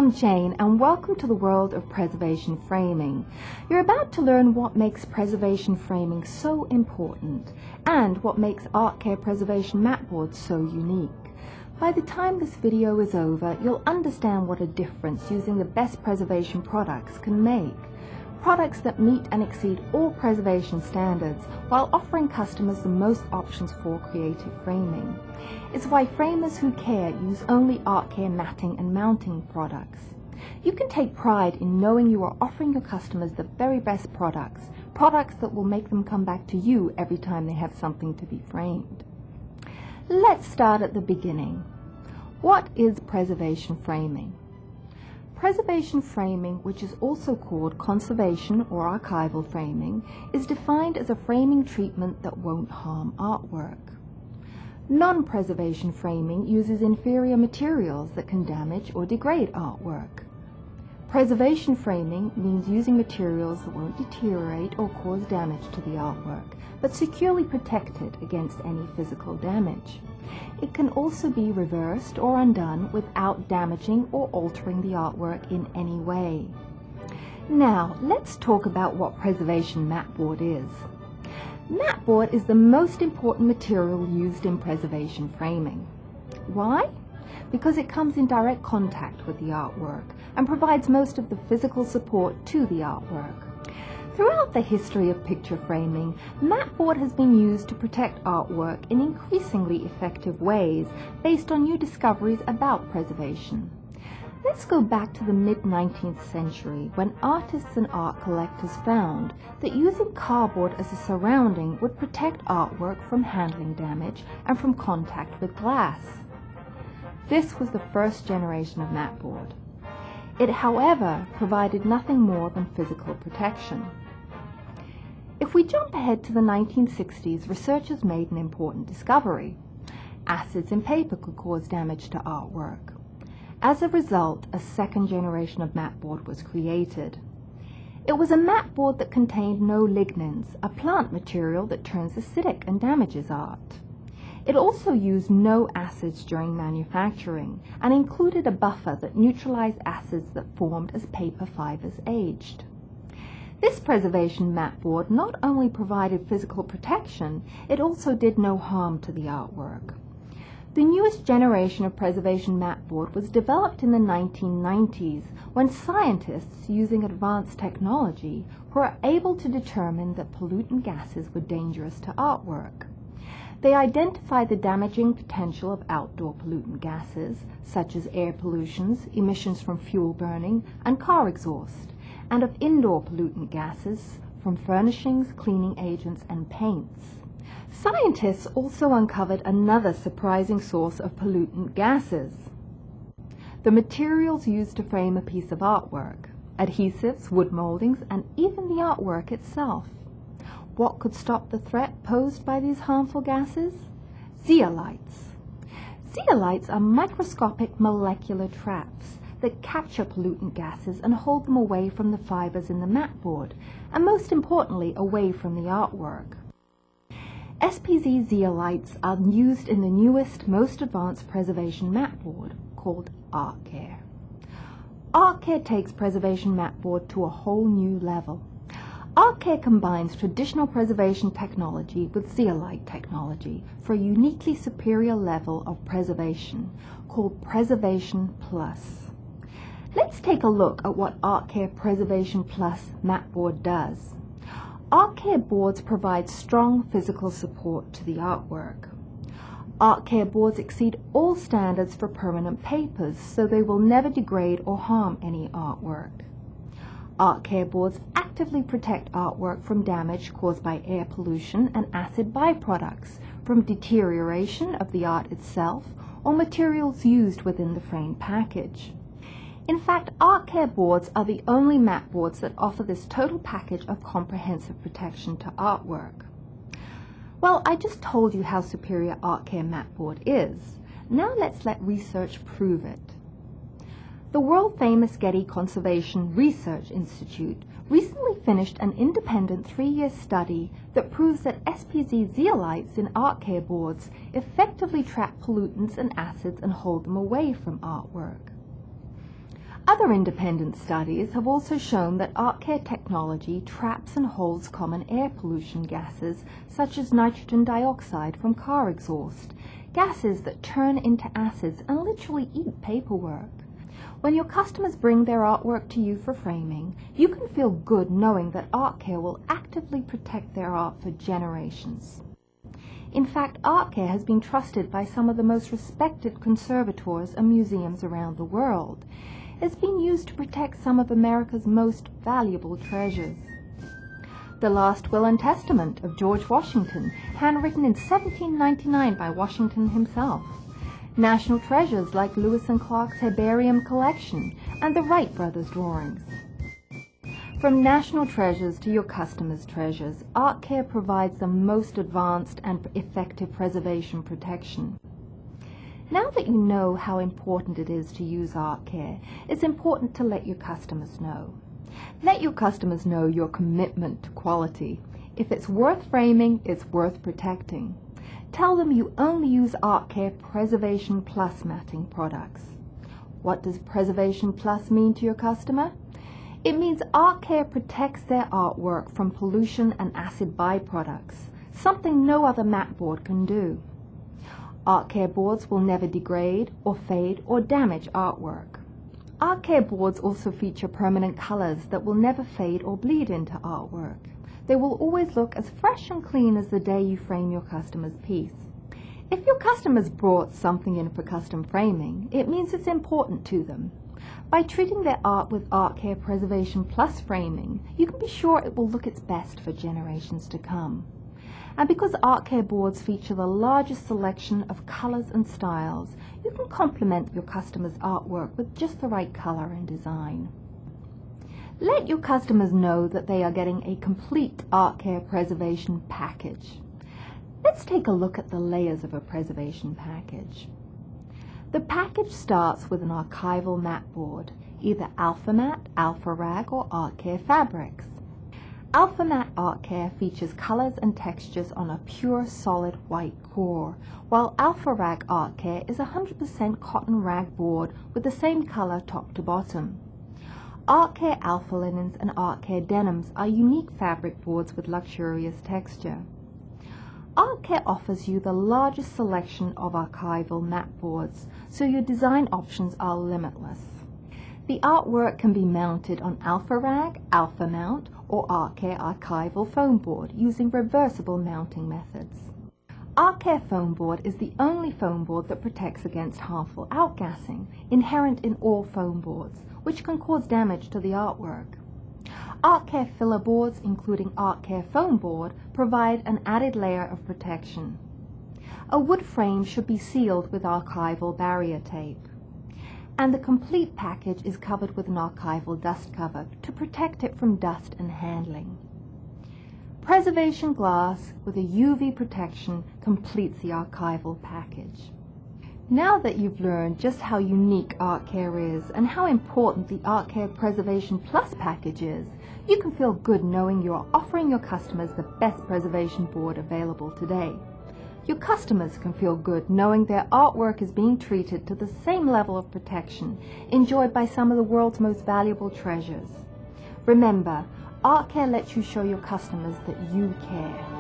I'm Jane, and welcome to the world of preservation framing. You're about to learn what makes preservation framing so important and what makes Artcare preservation matboards so unique. By the time this video is over, you'll understand what a difference using the best preservation products can make. Products that meet and exceed all preservation standards while offering customers the most options for creative framing. It's why framers who care use only Artcare matting and mounting products. You can take pride in knowing you are offering your customers the very best products that will make them come back to you every time they have something to be framed. Let's start at the beginning. What is preservation framing? Preservation framing, which is also called conservation or archival framing, is defined as a framing treatment that won't harm artwork. Non-preservation framing uses inferior materials that can damage or degrade artwork. Preservation framing means using materials that won't deteriorate or cause damage to the artwork, but securely protect it against any physical damage. It can also be reversed or undone without damaging or altering the artwork in any way. Now, let's talk about what preservation matboard is. Matboard is the most important material used in preservation framing. Why? Because it comes in direct contact with the artwork and provides most of the physical support to the artwork. Throughout the history of picture framing, matboard has been used to protect artwork in increasingly effective ways based on new discoveries about preservation. Let's go back to the mid-19th century when artists and art collectors found that using cardboard as a surrounding would protect artwork from handling damage and from contact with glass. This was the first generation of matboard. It, however, provided nothing more than physical protection. If we jump ahead to the 1960s, researchers made an important discovery. Acids in paper could cause damage to artwork. As a result, a second generation of matboard was created. It was a matboard that contained no lignins, a plant material that turns acidic and damages art. It also used no acids during manufacturing and included a buffer that neutralized acids that formed as paper fibers aged. This preservation matboard not only provided physical protection, it also did no harm to the artwork. The newest generation of preservation matboard was developed in the 1990s when scientists using advanced technology were able to determine that pollutant gases were dangerous to artwork. They identified the damaging potential of outdoor pollutant gases, such as air pollutions, emissions from fuel burning, and car exhaust, and of indoor pollutant gases from furnishings, cleaning agents, and paints. Scientists also uncovered another surprising source of pollutant gases: the materials used to frame a piece of artwork, adhesives, wood moldings, and even the artwork itself. What could stop the threat posed by these harmful gases? Zeolites. Zeolites are microscopic molecular traps that capture pollutant gases and hold them away from the fibers in the matboard, and most importantly, away from the artwork. SPZ zeolites are used in the newest, most advanced preservation matboard called Artcare. Artcare takes preservation matboard to a whole new level. Artcare combines traditional preservation technology with zeolite technology for a uniquely superior level of preservation called Preservation Plus. Let's take a look at what Artcare Preservation Plus matboard does. Artcare boards provide strong physical support to the artwork. Artcare boards exceed all standards for permanent papers, so they will never degrade or harm any artwork. Artcare boards actively protect artwork from damage caused by air pollution and acid byproducts, from deterioration of the art itself or materials used within the framed package. In fact, Artcare boards are the only matboards that offer this total package of comprehensive protection to artwork. Well, I just told you how superior Artcare matboard is. Now let's let research prove it. The world-famous Getty Conservation Research Institute recently finished an independent 3-year study that proves that SPZ zeolites in Artcare boards effectively trap pollutants and acids and hold them away from artwork. Other independent studies have also shown that Artcare technology traps and holds common air pollution gases such as nitrogen dioxide from car exhaust, gases that turn into acids and literally eat paperwork. When your customers bring their artwork to you for framing, you can feel good knowing that Artcare will actively protect their art for generations. In fact, Artcare has been trusted by some of the most respected conservators and museums around the world. It's been used to protect some of America's most valuable treasures. The Last Will and Testament of George Washington, handwritten in 1799 by Washington himself. National treasures like Lewis and Clark's herbarium collection and the Wright brothers' drawings. From national treasures to your customers' treasures, Artcare provides the most advanced and effective preservation protection. Now that you know how important it is to use Artcare, it's important to let your customers know. Let your customers know your commitment to quality. If it's worth framing, it's worth protecting. Tell them you only use Artcare Preservation Plus matting products. What does Preservation Plus mean to your customer? It means Artcare protects their artwork from pollution and acid byproducts, something no other mat board can do. Artcare boards will never degrade or fade or damage artwork. Artcare boards also feature permanent colors that will never fade or bleed into artwork. They will always look as fresh and clean as the day you frame your customer's piece. If your customers brought something in for custom framing, it means it's important to them. By treating their art with Artcare Preservation Plus framing, you can be sure it will look its best for generations to come. And because Artcare boards feature the largest selection of colors and styles, you can complement your customer's artwork with just the right color and design. Let your customers know that they are getting a complete Artcare preservation package. Let's take a look at the layers of a preservation package. The package starts with an archival mat board, either AlphaMat, AlphaRag, or Artcare fabrics. AlphaMat Artcare features colors and textures on a pure solid white core, while AlphaRag Artcare is 100% cotton rag board with the same color top to bottom. Artcare Alpha Linens and Artcare Denims are unique fabric boards with luxurious texture. Artcare offers you the largest selection of archival mat boards, so your design options are limitless. The artwork can be mounted on AlphaRag, AlphaMount, or Artcare Archival Foam Board using reversible mounting methods. Artcare Foam Board is the only foam board that protects against harmful outgassing, inherent in all foam boards, which can cause damage to the artwork. Artcare filler boards, including Artcare Foam Board, provide an added layer of protection. A wood frame should be sealed with archival barrier tape. And the complete package is covered with an archival dust cover to protect it from dust and handling. Preservation glass with a UV protection completes the archival package. Now that you've learned just how unique Artcare is and how important the Artcare Preservation Plus package is, you can feel good knowing you're offering your customers the best preservation board available today. Your customers can feel good knowing their artwork is being treated to the same level of protection enjoyed by some of the world's most valuable treasures. Remember, Artcare lets you show your customers that you care.